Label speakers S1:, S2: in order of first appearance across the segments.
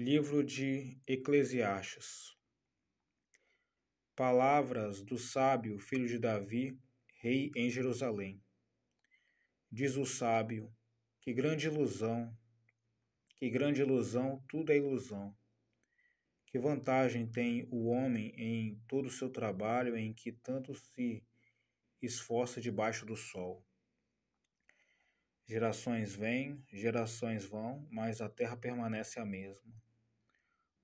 S1: Livro de Eclesiastes. Palavras do sábio filho de Davi, rei em Jerusalém. Diz o sábio: que grande ilusão, tudo é ilusão. Que vantagem tem o homem em todo o seu trabalho em que tanto se esforça debaixo do sol? Gerações vêm, gerações vão, mas a terra permanece a mesma.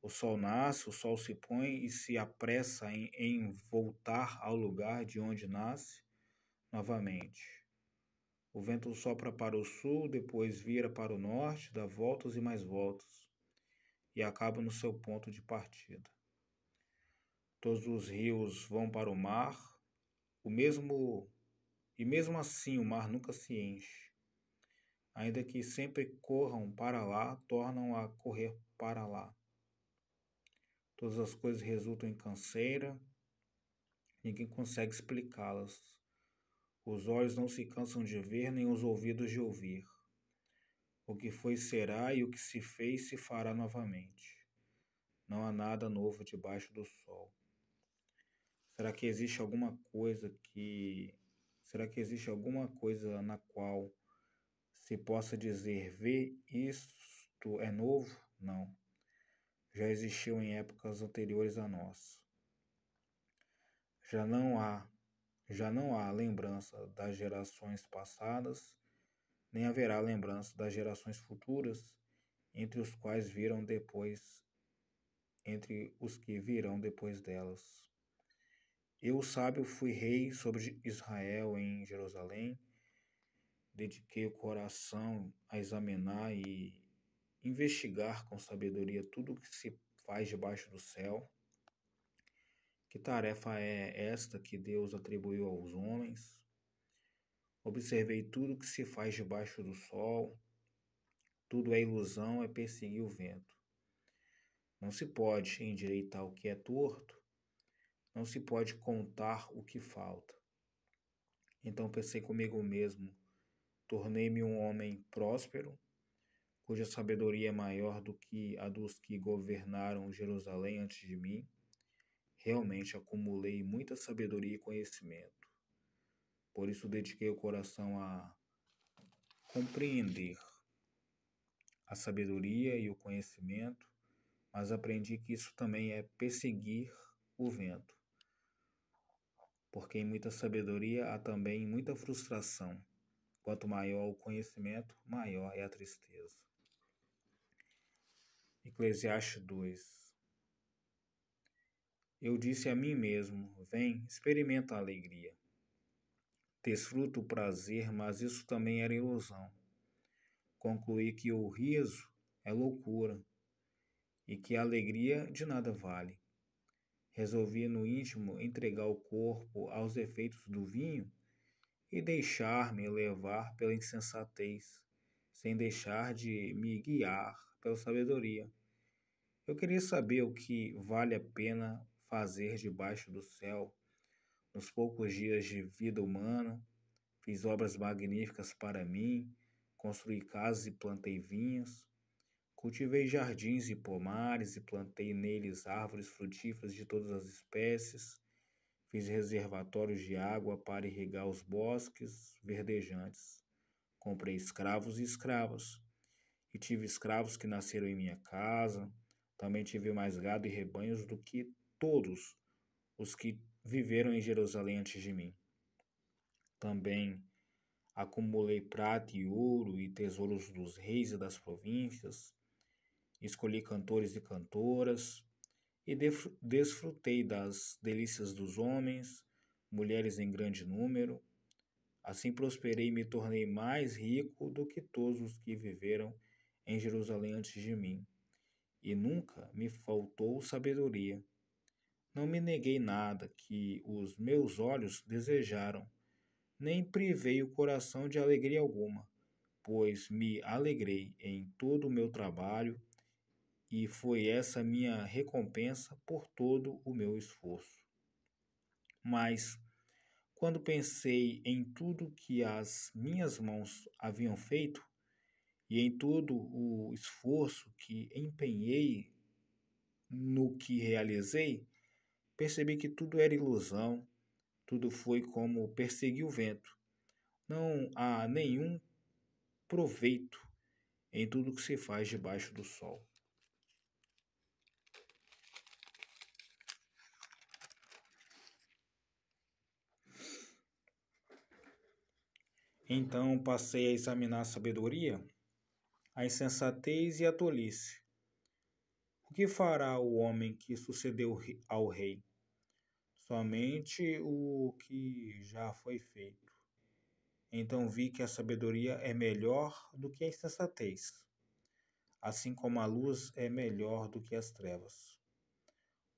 S1: O sol nasce, o sol se põe e se apressa em voltar ao lugar de onde nasce novamente. O vento sopra para o sul, depois vira para o norte, dá voltas e mais voltas, e acaba no seu ponto de partida. Todos os rios vão para o mar, e mesmo assim o mar nunca se enche. Ainda que sempre corram para lá, tornam a correr para lá. Todas as coisas resultam em canseira, ninguém consegue explicá-las. Os olhos não se cansam de ver, nem os ouvidos de ouvir. O que foi será e o que se fez se fará novamente. Não há nada novo debaixo do sol. Será que existe alguma coisa na qual se possa dizer, vê, isto é novo? Não. Já existiu em épocas anteriores a nós. Já não há lembrança das gerações passadas, nem haverá lembrança das gerações futuras, entre os que virão depois delas. Eu, sábio, fui rei sobre Israel em Jerusalém, dediquei o coração a examinar e investigar com sabedoria tudo o que se faz debaixo do céu. Que tarefa é esta que Deus atribuiu aos homens? Observei tudo o que se faz debaixo do sol. Tudo é ilusão, é perseguir o vento. Não se pode endireitar o que é torto, não se pode contar o que falta. Então pensei comigo mesmo, tornei-me um homem próspero, cuja sabedoria é maior do que a dos que governaram Jerusalém antes de mim. Realmente acumulei muita sabedoria e conhecimento. Por isso dediquei o coração a compreender a sabedoria e o conhecimento, mas aprendi que isso também é perseguir o vento. Porque em muita sabedoria há também muita frustração. Quanto maior o conhecimento, maior é a tristeza. Eclesiastes 2. Eu disse a mim mesmo, vem, experimenta a alegria. Desfruta o prazer, mas isso também era ilusão. Concluí que o riso é loucura e que a alegria de nada vale. Resolvi no íntimo entregar o corpo aos efeitos do vinho e deixar-me levar pela insensatez, sem deixar de me guiar pela sabedoria. Eu queria saber o que vale a pena fazer debaixo do céu. Nos poucos dias de vida humana, fiz obras magníficas para mim, construí casas e plantei vinhas, cultivei jardins e pomares e plantei neles árvores frutíferas de todas as espécies, fiz reservatórios de água para irrigar os bosques verdejantes, comprei escravos e escravas, e tive escravos que nasceram em minha casa, também tive mais gado e rebanhos do que todos os que viveram em Jerusalém antes de mim. Também acumulei prata e ouro e tesouros dos reis e das províncias. Escolhi cantores e cantoras e desfrutei das delícias dos homens, mulheres em grande número. Assim prosperei e me tornei mais rico do que todos os que viveram em Jerusalém antes de mim. E nunca me faltou sabedoria. Não me neguei nada que os meus olhos desejaram, nem privei o coração de alegria alguma, pois me alegrei em todo o meu trabalho, e foi essa minha recompensa por todo o meu esforço. Mas, quando pensei em tudo que as minhas mãos haviam feito, e em todo o esforço que empenhei no que realizei, percebi que tudo era ilusão, tudo foi como perseguir o vento. Não há nenhum proveito em tudo que se faz debaixo do sol. Então passei a examinar a sabedoria, a insensatez e a tolice. O que fará o homem que sucedeu ao rei? Somente o que já foi feito. Então vi que a sabedoria é melhor do que a insensatez, assim como a luz é melhor do que as trevas.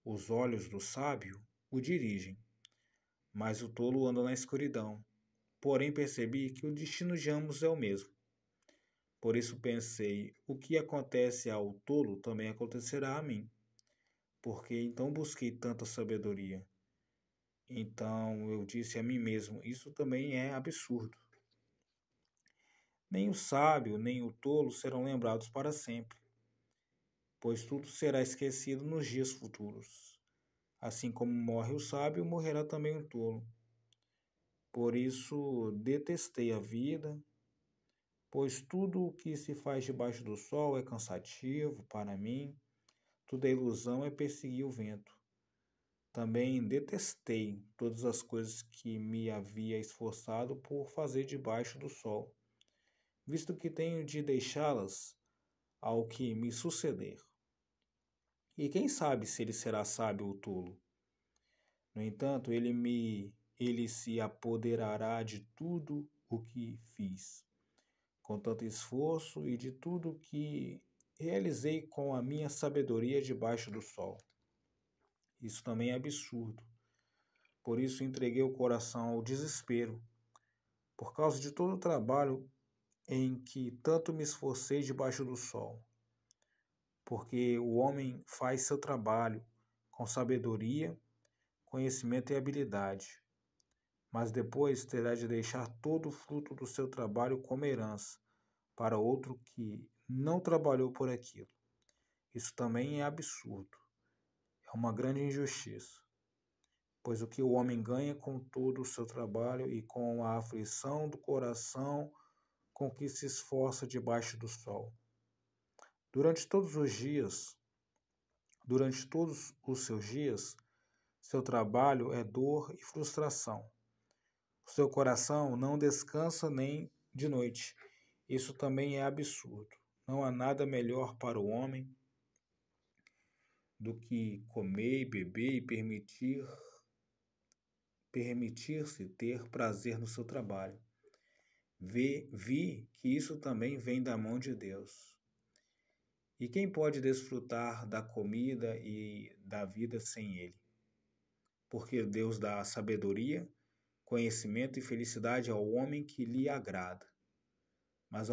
S1: Os olhos do sábio o dirigem, mas o tolo anda na escuridão. Porém percebi que o destino de ambos é o mesmo. Por isso pensei, o que acontece ao tolo também acontecerá a mim. Porque então busquei tanta sabedoria. Então eu disse a mim mesmo, isso também é absurdo. Nem o sábio, nem o tolo serão lembrados para sempre, pois tudo será esquecido nos dias futuros. Assim como morre o sábio, morrerá também o tolo. Por isso detestei a vida, pois tudo o que se faz debaixo do sol é cansativo para mim, tudo é ilusão, é perseguir o vento. Também detestei todas as coisas que me havia esforçado por fazer debaixo do sol, visto que tenho de deixá-las ao que me suceder. E quem sabe se ele será sábio ou tolo? No entanto, ele se apoderará de tudo o que fiz, com tanto esforço, e de tudo que realizei com a minha sabedoria debaixo do sol. Isso também é absurdo. Por isso entreguei o coração ao desespero, por causa de todo o trabalho em que tanto me esforcei debaixo do sol. Porque o homem faz seu trabalho com sabedoria, conhecimento e habilidade, mas depois terá de deixar todo o fruto do seu trabalho como herança para outro que não trabalhou por aquilo. Isso também é absurdo. É uma grande injustiça, pois o que o homem ganha com todo o seu trabalho e com a aflição do coração com que se esforça debaixo do sol. Durante todos os dias, durante todos os seus dias, seu trabalho é dor e frustração. O seu coração não descansa nem de noite. Isso também é absurdo. Não há nada melhor para o homem do que comer e beber e permitir-se ter prazer no seu trabalho. Vi que isso também vem da mão de Deus. E quem pode desfrutar da comida e da vida sem ele? Porque Deus dá sabedoria, conhecimento e felicidade ao homem que lhe agrada. Mas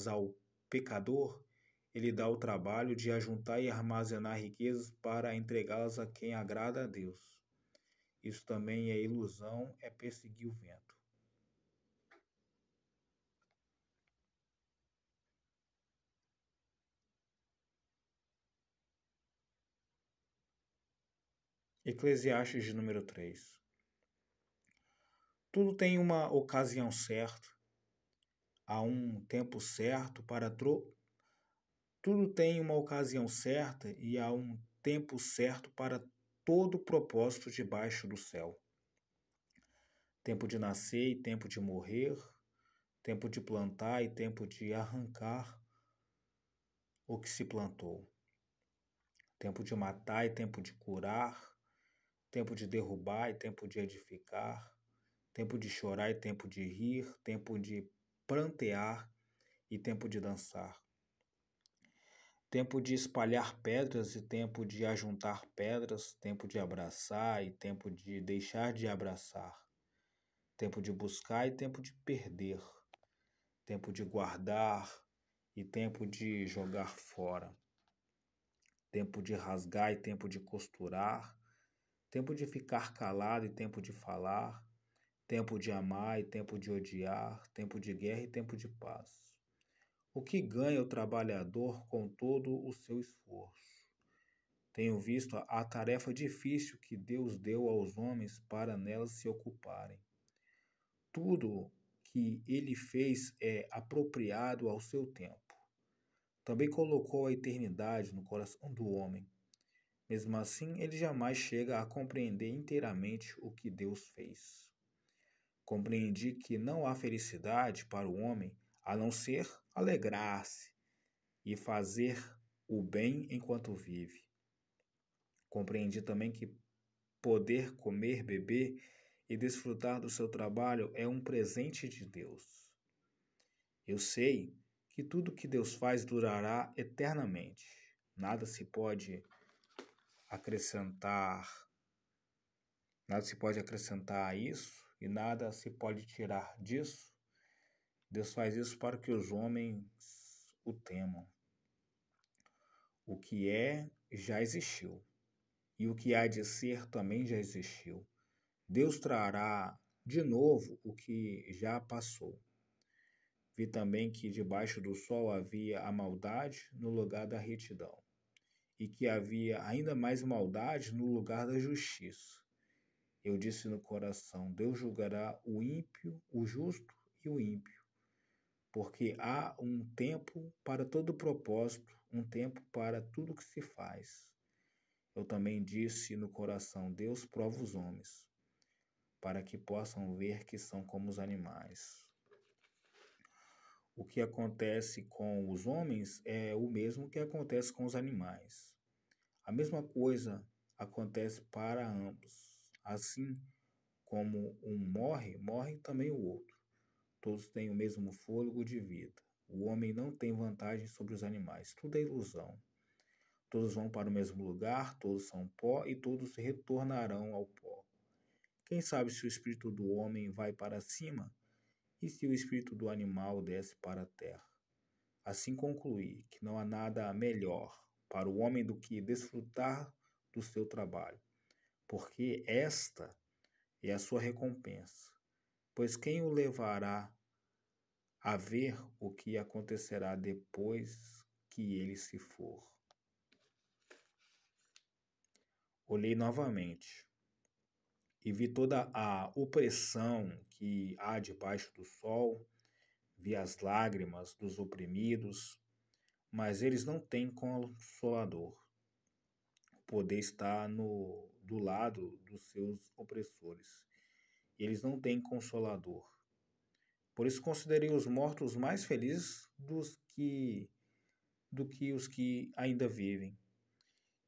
S1: ao pecador, ele dá o trabalho de ajuntar e armazenar riquezas para entregá-las a quem agrada a Deus. Isso também é ilusão, é perseguir o vento. Eclesiastes de número 3. Tudo tem uma ocasião certa, há um tempo certo para tudo tem uma ocasião certa e há um tempo certo para todo propósito debaixo do céu. Tempo de nascer e tempo de morrer, tempo de plantar e tempo de arrancar o que se plantou. Tempo de matar e tempo de curar, tempo de derrubar e tempo de edificar, tempo de chorar e tempo de rir, tempo de prantear e tempo de dançar. Tempo de espalhar pedras e tempo de ajuntar pedras, tempo de abraçar e tempo de deixar de abraçar, tempo de buscar e tempo de perder, tempo de guardar e tempo de jogar fora, tempo de rasgar e tempo de costurar, tempo de ficar calado e tempo de falar, tempo de amar e tempo de odiar, tempo de guerra e tempo de paz. O que ganha o trabalhador com todo o seu esforço? Tenho visto a tarefa difícil que Deus deu aos homens para nelas se ocuparem. Tudo que ele fez é apropriado ao seu tempo. Também colocou a eternidade no coração do homem. Mesmo assim, ele jamais chega a compreender inteiramente o que Deus fez. Compreendi que não há felicidade para o homem a não ser alegrar-se e fazer o bem enquanto vive. Compreendi também que poder comer, beber e desfrutar do seu trabalho é um presente de Deus. Eu sei que tudo que Deus faz durará eternamente. Nada se pode acrescentar, nada se pode acrescentar a isso e nada se pode tirar disso. Deus faz isso para que os homens o temam. O que é já existiu, e o que há de ser também já existiu. Deus trará de novo o que já passou. Vi também que debaixo do sol havia a maldade no lugar da retidão, e que havia ainda mais maldade no lugar da justiça. Eu disse no coração: Deus julgará o ímpio, o justo e o ímpio, porque há um tempo para todo propósito, um tempo para tudo que se faz. Eu também disse no coração: Deus prova os homens, para que possam ver que são como os animais. O que acontece com os homens é o mesmo que acontece com os animais. A mesma coisa acontece para ambos. Assim como um morre, morre também o outro. Todos têm o mesmo fôlego de vida. O homem não tem vantagem sobre os animais. Tudo é ilusão. Todos vão para o mesmo lugar, todos são pó e todos retornarão ao pó. Quem sabe se o espírito do homem vai para cima e se o espírito do animal desce para a terra? Assim concluí que não há nada melhor para o homem do que desfrutar do seu trabalho, porque esta é a sua recompensa. Pois quem o levará a ver o que acontecerá depois que ele se for? Olhei novamente e vi toda a opressão que há debaixo do sol, vi as lágrimas dos oprimidos, mas eles não têm consolador. O poder está do lado dos seus opressores. Eles não têm consolador. Por isso considerei os mortos mais felizes do que os que ainda vivem.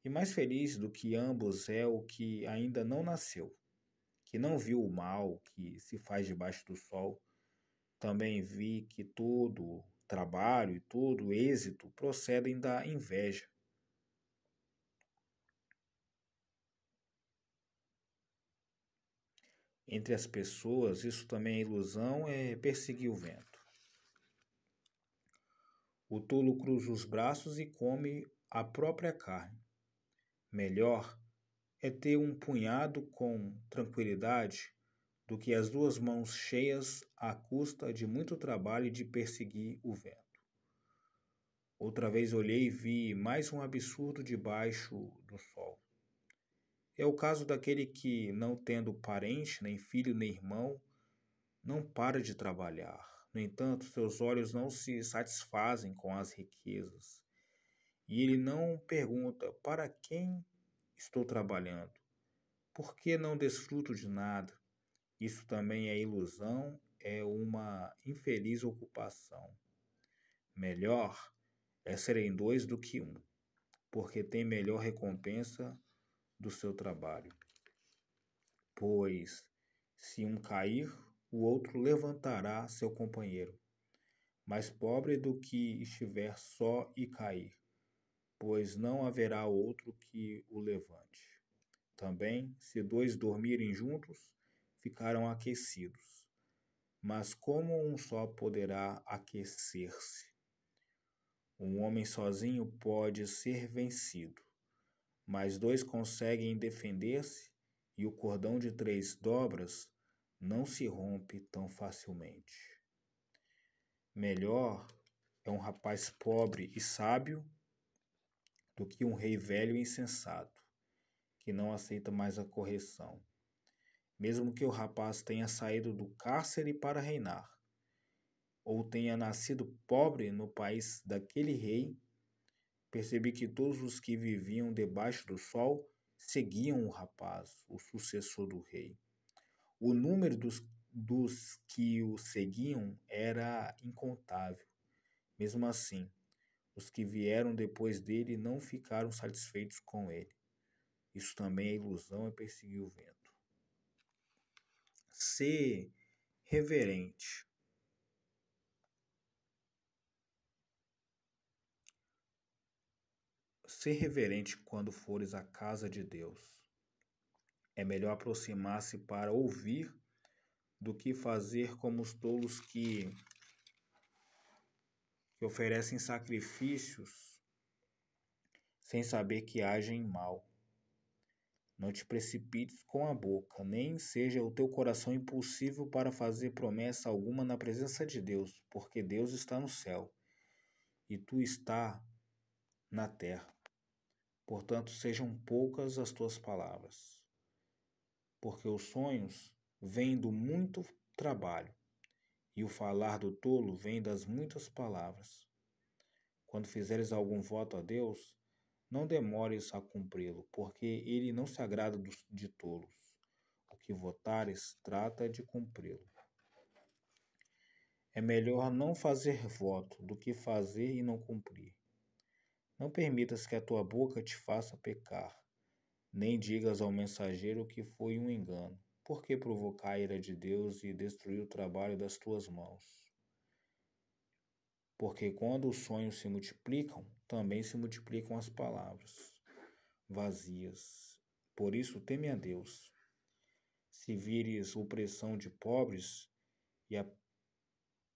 S1: E mais feliz do que ambos é o que ainda não nasceu, que não viu o mal que se faz debaixo do sol. Também vi que todo trabalho e todo êxito procedem da inveja. Entre as pessoas, isso também é ilusão, é perseguir o vento. O tolo cruza os braços e come a própria carne. Melhor é ter um punhado com tranquilidade do que as duas mãos cheias à custa de muito trabalho e de perseguir o vento. Outra vez olhei e vi mais um absurdo debaixo do sol. É o caso daquele que, não tendo parente, nem filho, nem irmão, não para de trabalhar. No entanto, seus olhos não se satisfazem com as riquezas. E ele não pergunta: para quem estou trabalhando? Por que não desfruto de nada? Isso também é ilusão, é uma infeliz ocupação. Melhor é serem dois do que um, porque tem melhor recompensa do seu trabalho. Pois, se um cair, o outro levantará seu companheiro. Mais pobre do que estiver só e cair, pois não haverá outro que o levante. Também, se dois dormirem juntos, ficarão aquecidos. Mas como um só poderá aquecer-se? Um homem sozinho pode ser vencido, mas dois conseguem defender-se, e o cordão de 3 dobras não se rompe tão facilmente. Melhor é um rapaz pobre e sábio do que um rei velho e insensato, que não aceita mais a correção. Mesmo que o rapaz tenha saído do cárcere para reinar, ou tenha nascido pobre no país daquele rei, percebi que todos os que viviam debaixo do sol seguiam o rapaz, o sucessor do rei. O número dos que o seguiam era incontável. Mesmo assim, os que vieram depois dele não ficaram satisfeitos com ele. Isso também é ilusão e perseguir o vento. Ser reverente. Ser reverente quando fores à casa de Deus. É melhor aproximar-se para ouvir do que fazer como os tolos que oferecem sacrifícios sem saber que agem mal. Não te precipites com a boca, nem seja o teu coração impulsivo para fazer promessa alguma na presença de Deus, porque Deus está no céu e tu está na terra. Portanto, sejam poucas as tuas palavras, porque os sonhos vêm do muito trabalho, e o falar do tolo vem das muitas palavras. Quando fizeres algum voto a Deus, não demores a cumpri-lo, porque ele não se agrada de tolos. O que votares, trata de cumpri-lo. É melhor não fazer voto do que fazer e não cumprir. Não permitas que a tua boca te faça pecar, nem digas ao mensageiro que foi um engano, porque provocar a ira de Deus e destruir o trabalho das tuas mãos. Porque quando os sonhos se multiplicam, também se multiplicam as palavras vazias. Por isso, teme a Deus. Se vires opressão de pobres e a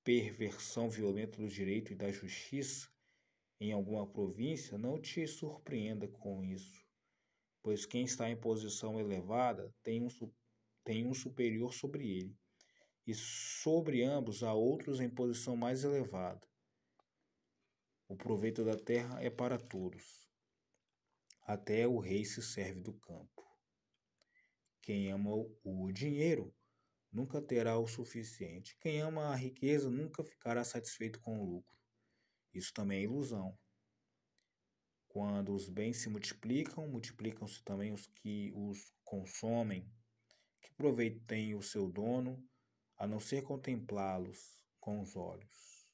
S1: perversão violenta do direito e da justiça em alguma província, não te surpreenda com isso, pois quem está em posição elevada tem um superior sobre ele, e sobre ambos há outros em posição mais elevada. O proveito da terra é para todos. Até o rei se serve do campo. Quem ama o dinheiro nunca terá o suficiente. Quem ama a riqueza nunca ficará satisfeito com o lucro. Isso também é ilusão. Quando os bens se multiplicam, multiplicam-se também os que os consomem. Que proveito tem o seu dono, a não ser contemplá-los com os olhos?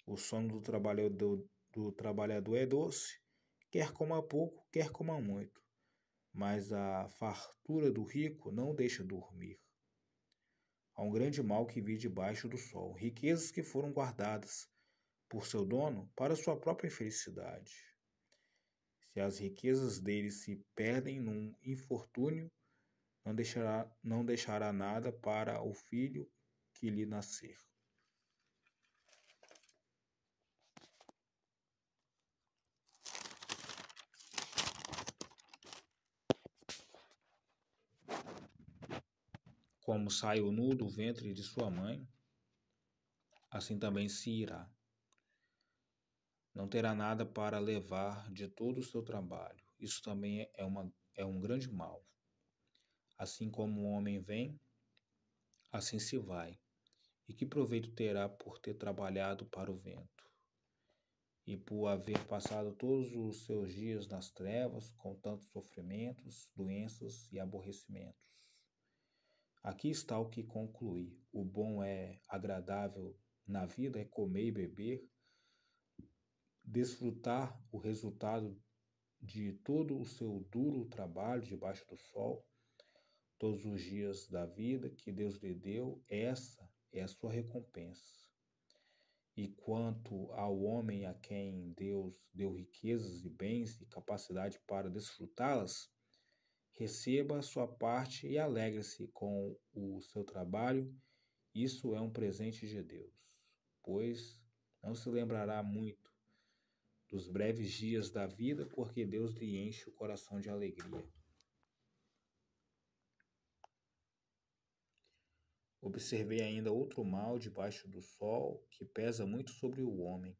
S1: O sono do trabalhador é doce, quer coma pouco, quer coma muito, mas a fartura do rico não deixa dormir. Há um grande mal que vive debaixo do sol, riquezas que foram guardadas por seu dono para sua própria infelicidade. Se as riquezas dele se perdem num infortúnio, não deixará nada para o filho que lhe nascer. Como saiu nu do ventre de sua mãe, assim também se irá. Não terá nada para levar de todo o seu trabalho. Isso também é um grande mal. Assim como o homem vem, assim se vai. E que proveito terá por ter trabalhado para o vento? E por haver passado todos os seus dias nas trevas, com tantos sofrimentos, doenças e aborrecimentos. Aqui está o que conclui. O bom é agradável na vida é comer e beber, desfrutar o resultado de todo o seu duro trabalho debaixo do sol, todos os dias da vida que Deus lhe deu, essa é a sua recompensa. E quanto ao homem a quem Deus deu riquezas e bens e capacidade para desfrutá-las, receba a sua parte e alegre-se com o seu trabalho. Isso é um presente de Deus, pois não se lembrará muito dos breves dias da vida, porque Deus lhe enche o coração de alegria. Observei ainda outro mal debaixo do sol que pesa muito sobre o homem.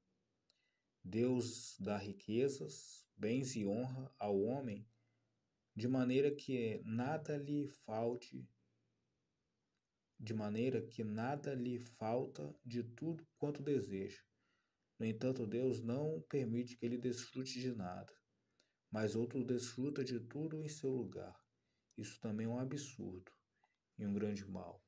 S1: Deus dá riquezas, bens e honra ao homem, de maneira que nada lhe falte, de maneira que nada lhe falta de tudo quanto deseja. No entanto, Deus não permite que ele desfrute de nada, mas outro desfruta de tudo em seu lugar. Isso também é um absurdo e um grande mal.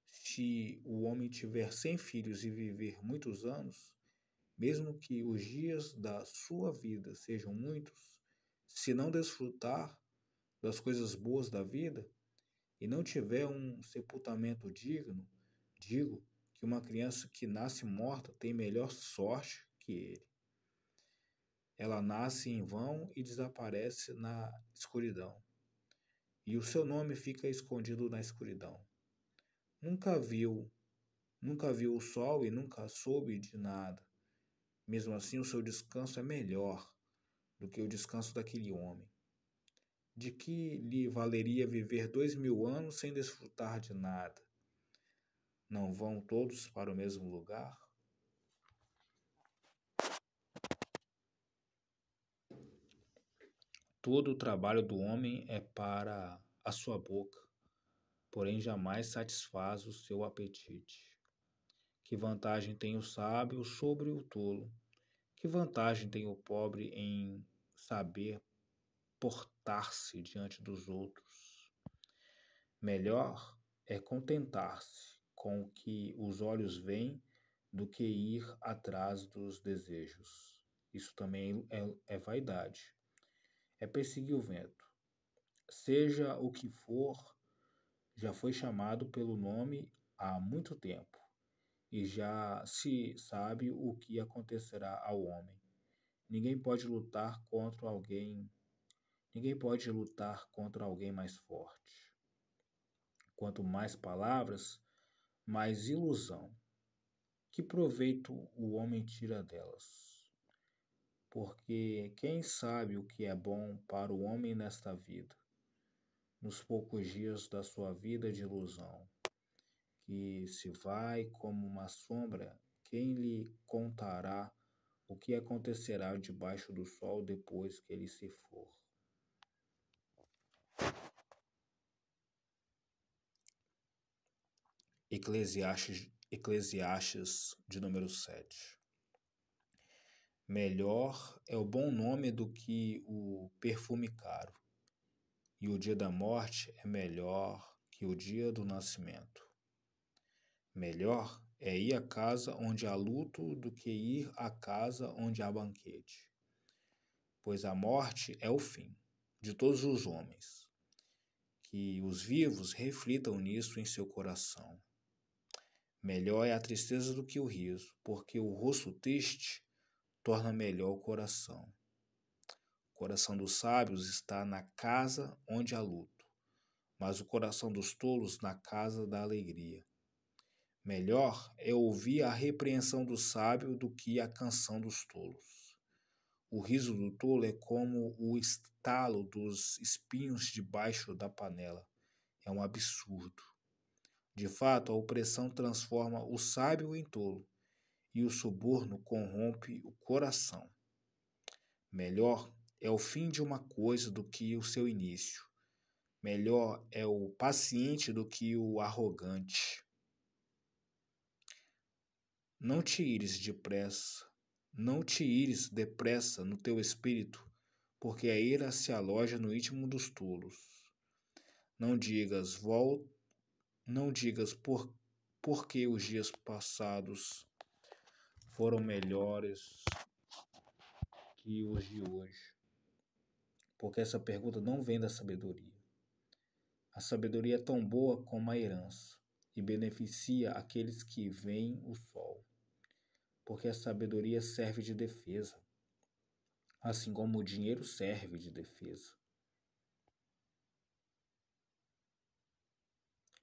S1: Se o homem tiver 100 filhos e viver muitos anos, mesmo que os dias da sua vida sejam muitos, se não desfrutar das coisas boas da vida e não tiver um sepultamento digno, digo que uma criança que nasce morta tem melhor sorte que ele. Ela nasce em vão e desaparece na escuridão, e o seu nome fica escondido na escuridão. Nunca viu, nunca viu o sol e nunca soube de nada. Mesmo assim, o seu descanso é melhor do que o descanso daquele homem. De que lhe valeria viver 2000 anos sem desfrutar de nada? Não vão todos para o mesmo lugar? Todo o trabalho do homem é para a sua boca, porém jamais satisfaz o seu apetite. Que vantagem tem o sábio sobre o tolo? Que vantagem tem o pobre em saber portar-se diante dos outros? Melhor é contentar-se com o que os olhos veem do que ir atrás dos desejos. Isso também é vaidade. É perseguir o vento. Seja o que for, já foi chamado pelo nome há muito tempo, e já se sabe o que acontecerá ao homem. Ninguém pode lutar contra alguém, ninguém pode lutar contra alguém mais forte. Quanto mais palavras, mais ilusão. Que proveito o homem tira delas? Porque quem sabe o que é bom para o homem nesta vida, nos poucos dias da sua vida de ilusão, que se vai como uma sombra, quem lhe contará o que acontecerá debaixo do sol depois que ele se for? Eclesiastes de número 7. Melhor é o bom nome do que o perfume caro, e o dia da morte é melhor que o dia do nascimento. Melhor é ir à casa onde há luto do que ir à casa onde há banquete, pois a morte é o fim de todos os homens. Que os vivos reflitam nisso em seu coração. Melhor é a tristeza do que o riso, porque o rosto triste torna melhor o coração. O coração dos sábios está na casa onde há luto, mas o coração dos tolos na casa da alegria. Melhor é ouvir a repreensão do sábio do que a canção dos tolos. O riso do tolo é como o estalo dos espinhos debaixo da panela. É um absurdo. De fato, a opressão transforma o sábio em tolo, e o suborno corrompe o coração. Melhor é o fim de uma coisa do que o seu início. Melhor é o paciente do que o arrogante. Não te ires depressa no teu espírito, porque a ira se aloja no íntimo dos tolos. Não digas, porque os dias passados foram melhores que os de hoje, porque essa pergunta não vem da sabedoria. A sabedoria é tão boa como a herança e beneficia aqueles que veem o sol, porque a sabedoria serve de defesa, assim como o dinheiro serve de defesa.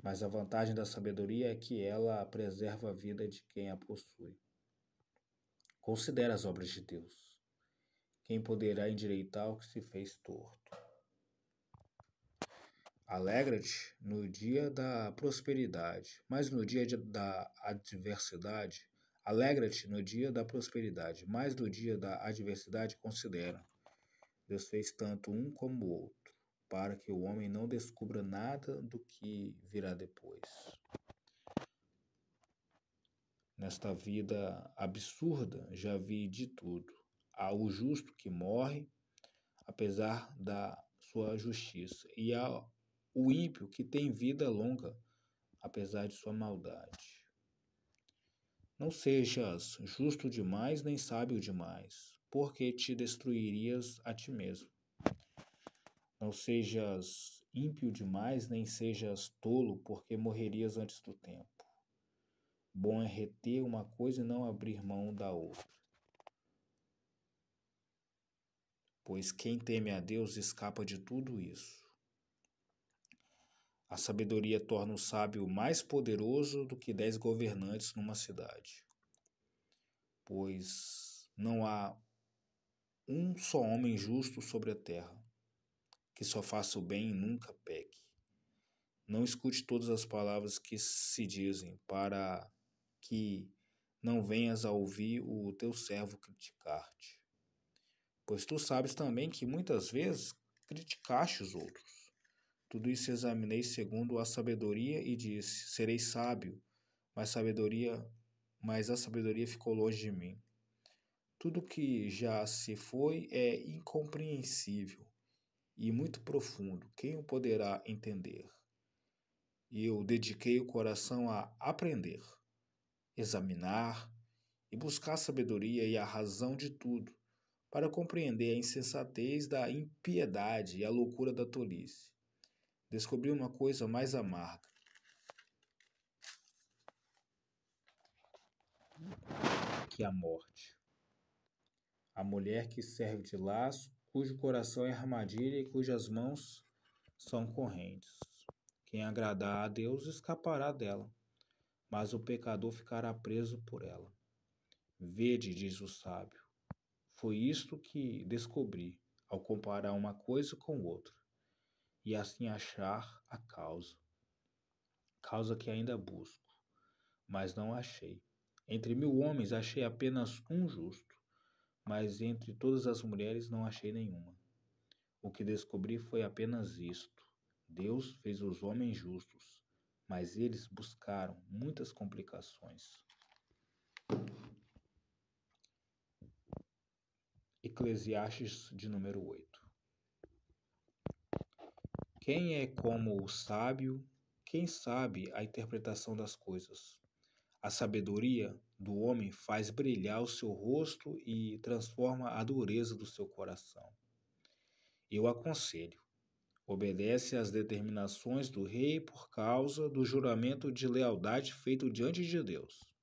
S1: Mas a vantagem da sabedoria é que ela preserva a vida de quem a possui. Considera as obras de Deus. Quem poderá endireitar o que se fez torto? Alegra-te no dia da prosperidade, mas no dia da adversidade, Alegra-te no dia da prosperidade, mas no dia da adversidade considera. Deus fez tanto um como o outro, para que o homem não descubra nada do que virá depois. Nesta vida absurda já vi de tudo. Há o justo que morre, apesar da sua justiça, e há o ímpio que tem vida longa, apesar de sua maldade. Não sejas justo demais, nem sábio demais, porque te destruirias a ti mesmo. Não sejas ímpio demais, nem sejas tolo, porque morrerias antes do tempo. Bom é reter uma coisa e não abrir mão da outra. Pois quem teme a Deus escapa de tudo isso. A sabedoria torna o sábio mais poderoso do que 10 governantes numa cidade. Pois não há um só homem justo sobre a terra, que só faça o bem e nunca peque. Não escute todas as palavras que se dizem, para que não venhas a ouvir o teu servo criticar-te. Pois tu sabes também que muitas vezes criticaste os outros. Tudo isso examinei segundo a sabedoria e disse: serei sábio, mas a sabedoria ficou longe de mim. Tudo que já se foi é incompreensível e muito profundo. Quem o poderá entender? E eu dediquei o coração a aprender, examinar e buscar a sabedoria e a razão de tudo, para compreender a insensatez da impiedade e a loucura da tolice. Descobri uma coisa mais amarga, que a morte. A mulher que serve de laço, cujo coração é armadilha e cujas mãos são correntes. Quem agradar a Deus escapará dela, mas o pecador ficará preso por ela. Vede, diz o sábio, foi isto que descobri ao comparar uma coisa com outra, e assim achar a causa que ainda busco, mas não achei. Entre 1000 homens achei apenas um justo, mas entre todas as mulheres não achei nenhuma. O que descobri foi apenas isto: Deus fez os homens justos, mas eles buscaram muitas complicações. Eclesiastes de número 8. Quem é como o sábio? Quem sabe a interpretação das coisas? A sabedoria do homem faz brilhar o seu rosto e transforma a dureza do seu coração. Eu aconselho: obedece às determinações do rei por causa do juramento de lealdade feito diante de Deus.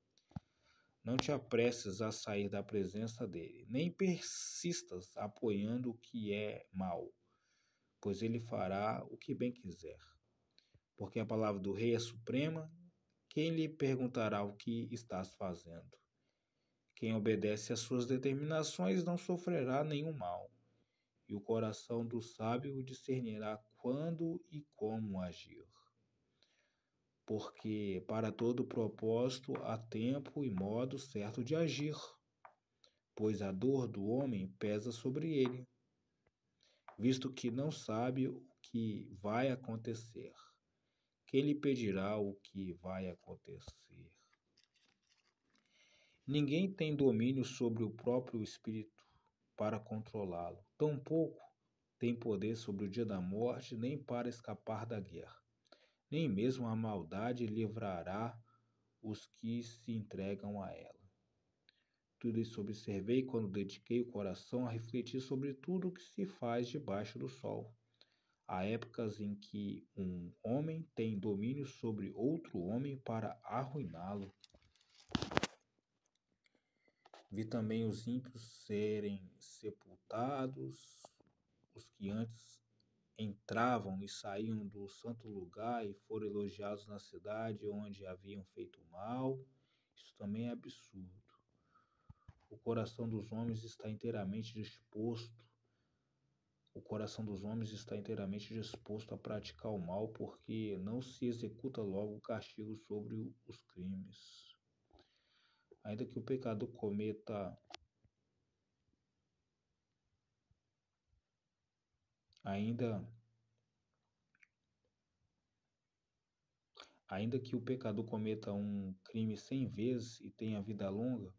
S1: Não te apresses a sair da presença dele, nem persistas apoiando o que é mal, pois ele fará o que bem quiser. Porque a palavra do rei é suprema, quem lhe perguntará o que estás fazendo? Quem obedece às suas determinações não sofrerá nenhum mal, e o coração do sábio discernirá quando e como agir. Porque para todo propósito há tempo e modo certo de agir, pois a dor do homem pesa sobre ele, visto que não sabe o que vai acontecer. Quem lhe pedirá o que vai acontecer? Ninguém tem domínio sobre o próprio espírito para controlá-lo. Tampouco tem poder sobre o dia da morte, nem para escapar da guerra. Nem mesmo a maldade livrará os que se entregam a ela. Tudo isso observei quando dediquei o coração a refletir sobre tudo o que se faz debaixo do sol. Há épocas em que um homem tem domínio sobre outro homem para arruiná-lo. Vi também os ímpios serem sepultados, os que antes entravam e saíam do santo lugar e foram elogiados na cidade onde haviam feito mal. Isso também é absurdo. O coração dos homens está inteiramente disposto a praticar o mal, porque não se executa logo o castigo sobre os crimes. Ainda que o pecador cometa, ainda, ainda que o pecador cometa um crime 100 vezes e tenha vida longa,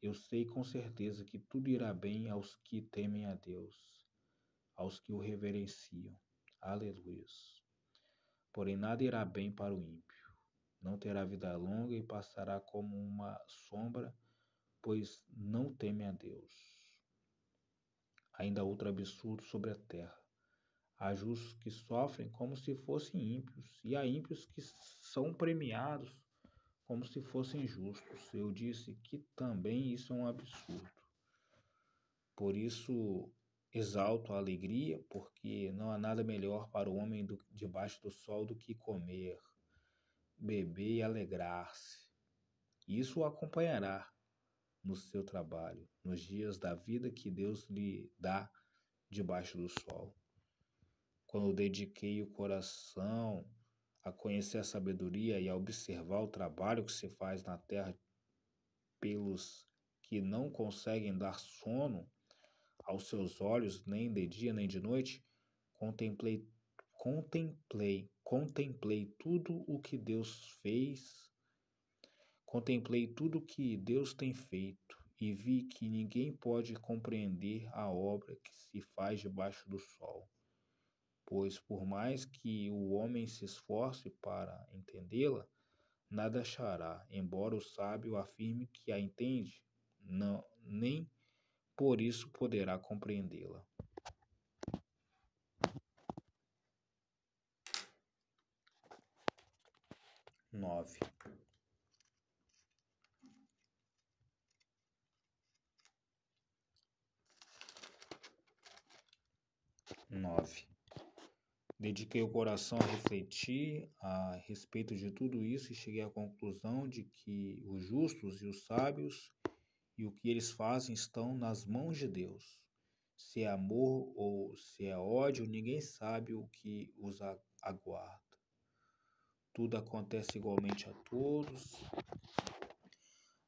S1: eu sei com certeza que tudo irá bem aos que temem a Deus, aos que o reverenciam. Aleluia. Porém, nada irá bem para o ímpio. Não terá vida longa e passará como uma sombra, pois não teme a Deus. Ainda há outro absurdo sobre a terra. Há justos que sofrem como se fossem ímpios, e há ímpios que são premiados como se fossem justos. Eu disse que também isso é um absurdo. Por isso, exalto a alegria, porque não há nada melhor para o homem debaixo do sol do que comer, beber e alegrar-se. Isso o acompanhará no seu trabalho, nos dias da vida que Deus lhe dá debaixo do sol. Quando eu dediquei o coração a conhecer a sabedoria e a observar o trabalho que se faz na terra pelos que não conseguem dar sono aos seus olhos, nem de dia nem de noite, contemplei tudo o que Deus fez, contemplei tudo o que Deus tem feito e vi que ninguém pode compreender a obra que se faz debaixo do sol. Pois por mais que o homem se esforce para entendê-la, nada achará, embora o sábio afirme que a entende, não, nem por isso poderá compreendê-la. 9. 9. Dediquei o coração a refletir a respeito de tudo isso e cheguei à conclusão de que os justos e os sábios e o que eles fazem estão nas mãos de Deus. Se é amor ou se é ódio, ninguém sabe o que os aguarda. Tudo acontece igualmente a todos,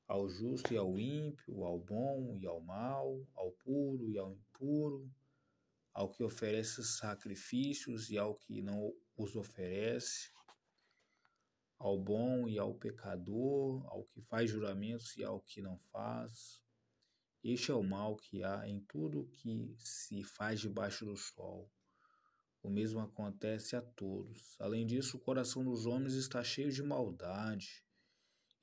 S1: ao justo e ao ímpio, ao bom e ao mal, ao puro e ao impuro, ao que oferece sacrifícios e ao que não os oferece, ao bom e ao pecador, ao que faz juramentos e ao que não faz. Este é o mal que há em tudo que se faz debaixo do sol. O mesmo acontece a todos. Além disso, o coração dos homens está cheio de maldade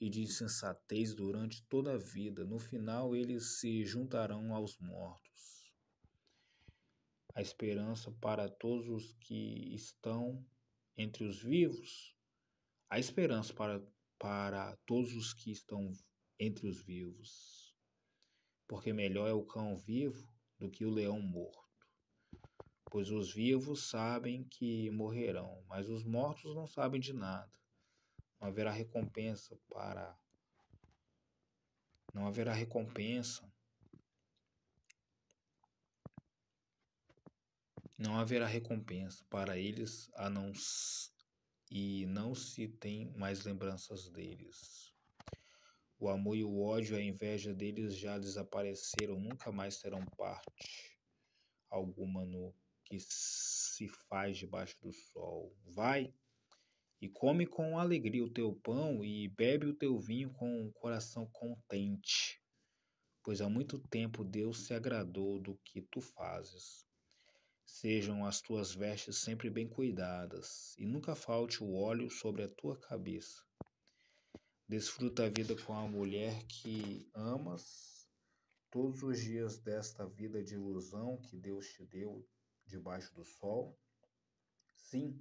S1: e de insensatez durante toda a vida. No final, eles se juntarão aos mortos. A esperança para todos os que estão entre os vivos. A esperança para todos os que estão entre os vivos. Porque melhor é o cão vivo do que o leão morto. Pois os vivos sabem que morrerão, mas os mortos não sabem de nada. Não haverá recompensa Não haverá recompensa. Não haverá recompensa para eles e não se tem mais lembranças deles. O amor e o ódio e a inveja deles já desapareceram, nunca mais terão parte alguma no que se faz debaixo do sol. Vai e come com alegria o teu pão e bebe o teu vinho com o coração contente, pois há muito tempo Deus se agradou do que tu fazes. Sejam as tuas vestes sempre bem cuidadas, e nunca falte o óleo sobre a tua cabeça. Desfruta a vida com a mulher que amas, todos os dias desta vida de ilusão que Deus te deu debaixo do sol. Sim,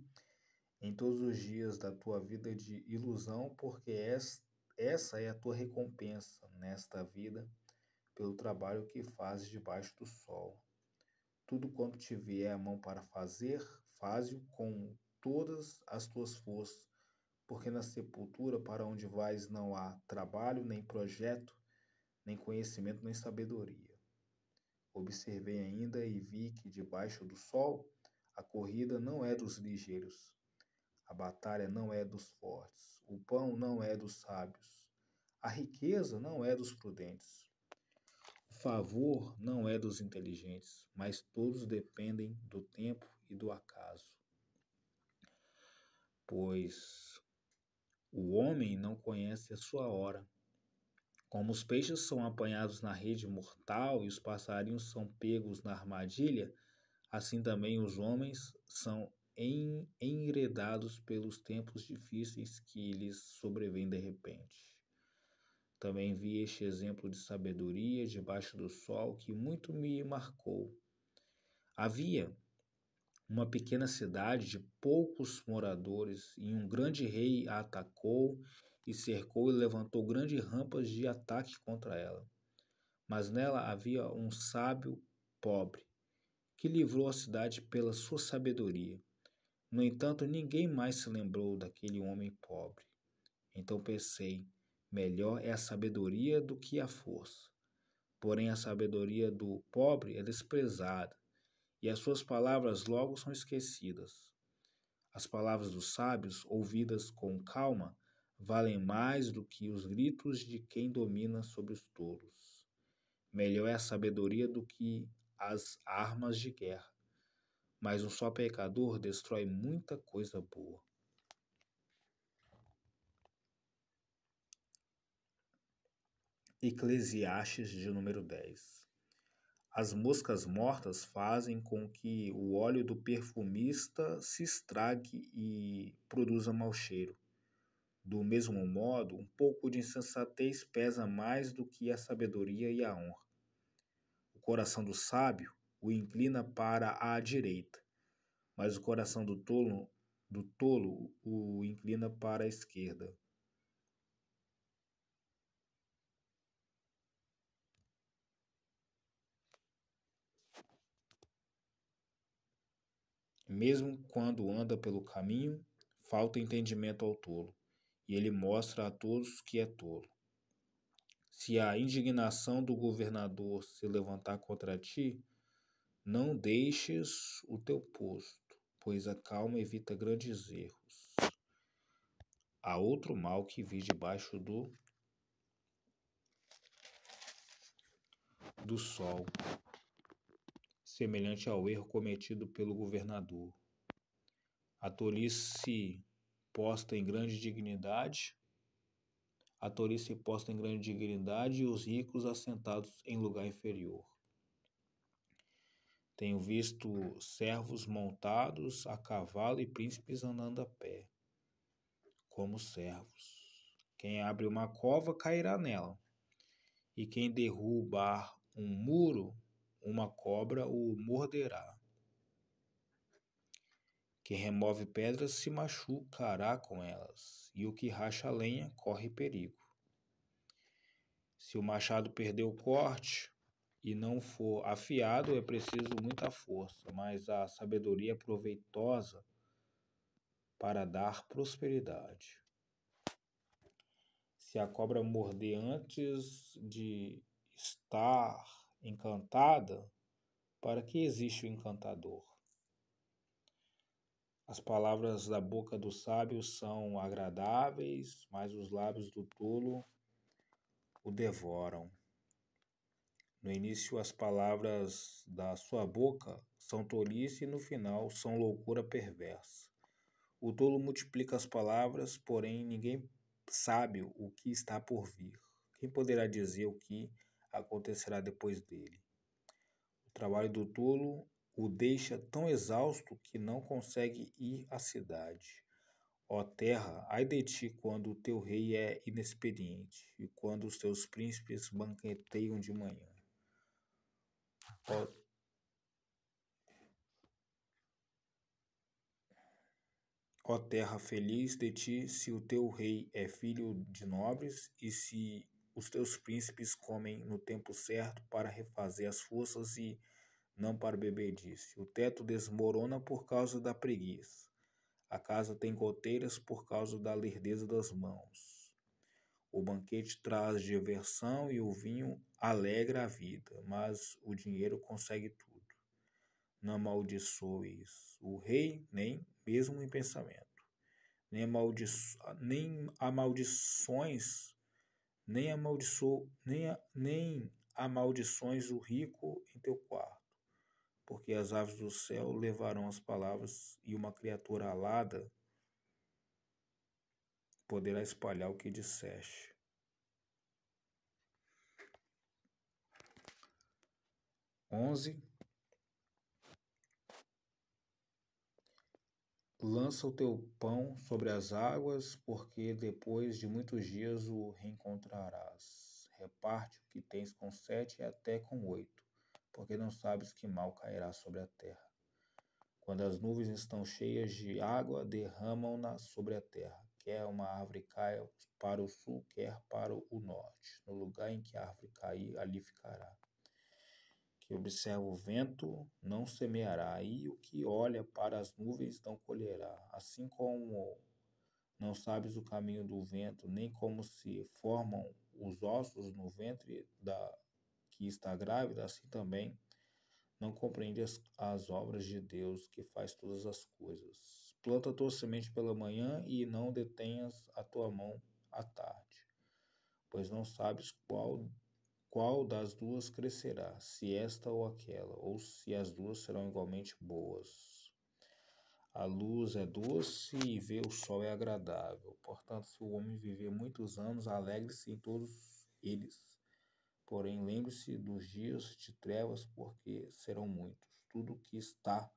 S1: em todos os dias da tua vida de ilusão, porque essa é a tua recompensa nesta vida pelo trabalho que fazes debaixo do sol. Tudo quanto te vier a mão para fazer, faze-o com todas as tuas forças, porque na sepultura para onde vais não há trabalho, nem projeto, nem conhecimento, nem sabedoria. Observei ainda e vi que debaixo do sol a corrida não é dos ligeiros, a batalha não é dos fortes, o pão não é dos sábios, A riqueza não é dos prudentes. O favor não é dos inteligentes, mas todos dependem do tempo e do acaso. Pois o homem não conhece a sua hora. Como os peixes são apanhados na rede mortal e os passarinhos são pegos na armadilha, assim também os homens são enredados pelos tempos difíceis que lhes sobrevêm de repente. Também vi este exemplo de sabedoria debaixo do sol que muito me marcou. Havia uma pequena cidade de poucos moradores e um grande rei a atacou e cercou e levantou grandes rampas de ataque contra ela. Mas nela havia um sábio pobre que livrou a cidade pela sua sabedoria. No entanto, ninguém mais se lembrou daquele homem pobre. Então pensei, melhor é a sabedoria do que a força. Porém, a sabedoria do pobre é desprezada, e as suas palavras logo são esquecidas. As palavras dos sábios, ouvidas com calma, valem mais do que os gritos de quem domina sobre os tolos. Melhor é a sabedoria do que as armas de guerra, mas um só pecador destrói muita coisa boa. Eclesiastes de número 10. As moscas mortas fazem com que o óleo do perfumista se estrague e produza mau cheiro. Do mesmo modo, um pouco de insensatez pesa mais do que a sabedoria e a honra. O coração do sábio o inclina para a direita, mas o coração do tolo o inclina para a esquerda. Mesmo quando anda pelo caminho, falta entendimento ao tolo, e ele mostra a todos que é tolo. Se a indignação do governador se levantar contra ti, não deixes o teu posto, pois a calma evita grandes erros. Há outro mal que vi debaixo do sol, semelhante ao erro cometido pelo governador. A tolice posta em grande dignidade, e os ricos assentados em lugar inferior. Tenho visto servos montados a cavalo e príncipes andando a pé, como servos. Quem abre uma cova cairá nela, e quem derrubar um muro, uma cobra o morderá. Quem remove pedras se machucará com elas, e o que racha lenha corre perigo. Se o machado perder o corte e não for afiado, é preciso muita força, mas a sabedoria é proveitosa para dar prosperidade. Se a cobra morder antes de estar encantada, para que existe o encantador? As palavras da boca do sábio são agradáveis, mas os lábios do tolo o devoram. No início, as palavras da sua boca são tolice e no final são loucura perversa. O tolo multiplica as palavras, porém ninguém sabe o que está por vir. Quem poderá dizer o que acontecerá depois dele? O trabalho do tolo o deixa tão exausto que não consegue ir à cidade. Ó terra, ai de ti quando o teu rei é inexperiente e quando os teus príncipes banqueteiam de manhã. Ó terra, feliz de ti se o teu rei é filho de nobres e se os teus príncipes comem no tempo certo para refazer as forças e não para bebedice. O teto desmorona por causa da preguiça. A casa tem goteiras por causa da lerdeza das mãos. O banquete traz diversão e o vinho alegra a vida, mas o dinheiro consegue tudo. Não amaldiçoes o rei, nem mesmo em pensamento. Nem amaldições nem amaldições o rico em teu quarto, porque as aves do céu levarão as palavras, e uma criatura alada poderá espalhar o que disseste. 11. Lança o teu pão sobre as águas, porque depois de muitos dias o reencontrarás. Reparte o que tens com 7 e até com 8, porque não sabes que mal cairá sobre a terra. Quando as nuvens estão cheias de água, derramam-na sobre a terra. Quer uma árvore caia para o sul, quer para o norte. No lugar em que a árvore cair, ali ficará. Que observa o vento não semeará, e o que olha para as nuvens não colherá. Assim como não sabes o caminho do vento, nem como se formam os ossos no ventre da que está grávida, assim também não compreende as obras de Deus, que faz todas as coisas. Planta a tua semente pela manhã e não detenhas a tua mão à tarde, pois não sabes qual das duas crescerá, se esta ou aquela, ou se as duas serão igualmente boas. A luz é doce e ver o sol é agradável. Portanto, se o homem viver muitos anos, alegre-se em todos eles. Porém, lembre-se dos dias de trevas, porque serão muitos. Tudo o que está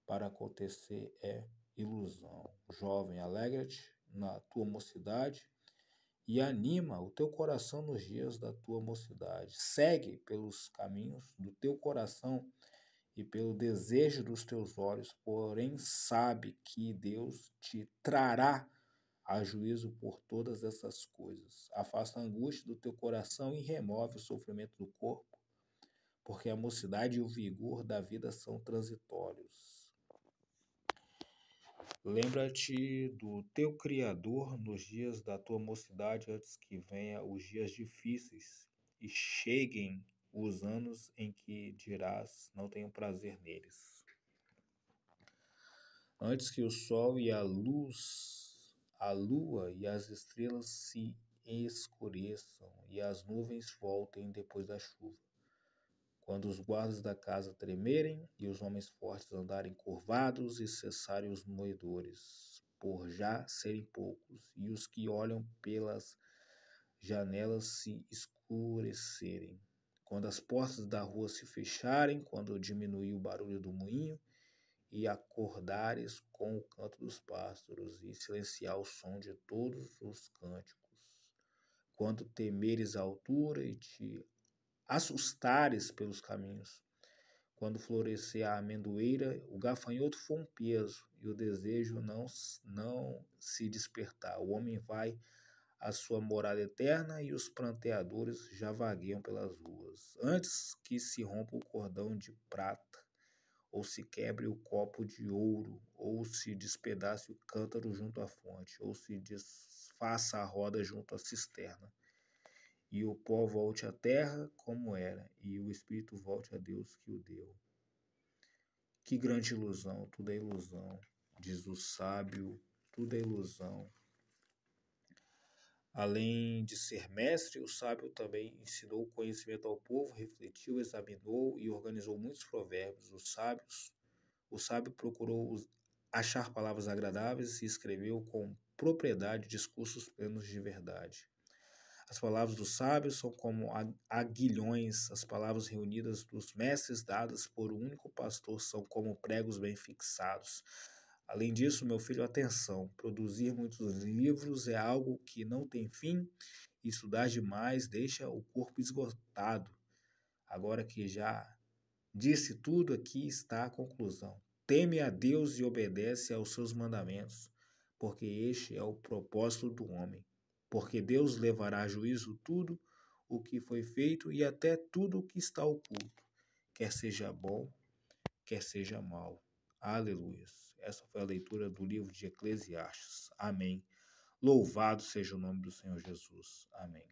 S1: para acontecer é ilusão. Jovem, alegra-te na tua mocidade e anima o teu coração nos dias da tua mocidade. Segue pelos caminhos do teu coração e pelo desejo dos teus olhos, porém sabe que Deus te trará a juízo por todas essas coisas. Afasta a angústia do teu coração e remove o sofrimento do corpo, porque a mocidade e o vigor da vida são transitórios. Lembra-te do teu Criador nos dias da tua mocidade, antes que venham os dias difíceis e cheguem os anos em que dirás, não tenho prazer neles. Antes que o sol e a lua e as estrelas se escureçam e as nuvens voltem depois da chuva. Quando os guardas da casa tremerem e os homens fortes andarem curvados e cessarem os moedores, por já serem poucos, e os que olham pelas janelas se escurecerem. Quando as portas da rua se fecharem, quando diminuir o barulho do moinho, e acordares com o canto dos pássaros, e silenciar o som de todos os cânticos. Quando temeres a altura e te assustares pelos caminhos, quando florescer a amendoeira, o gafanhoto for um peso, e o desejo não se despertar, o homem vai à sua morada eterna, e os pranteadores já vagueiam pelas ruas. Antes que se rompa o cordão de prata, ou se quebre o copo de ouro, ou se despedace o cântaro junto à fonte, ou se desfaça a roda junto à cisterna, e o pó volte à terra como era, e o espírito volte a Deus que o deu. Que grande ilusão, tudo é ilusão, diz o sábio, tudo é ilusão. Além de ser mestre, o sábio também ensinou o conhecimento ao povo, refletiu, examinou e organizou muitos provérbios. O sábio procurou achar palavras agradáveis e escreveu com propriedade discursos plenos de verdade. As palavras dos sábios são como aguilhões, as palavras reunidas dos mestres dadas por um único pastor são como pregos bem fixados. Além disso, meu filho, atenção, produzir muitos livros é algo que não tem fim, e estudar demais deixa o corpo esgotado. Agora que já disse tudo, aqui está a conclusão. Teme a Deus e obedece aos seus mandamentos, porque este é o propósito do homem. Porque Deus levará a juízo tudo o que foi feito e até tudo o que está oculto, quer seja bom, quer seja mal. Aleluia. Essa foi a leitura do livro de Eclesiastes. Amém. Louvado seja o nome do Senhor Jesus. Amém.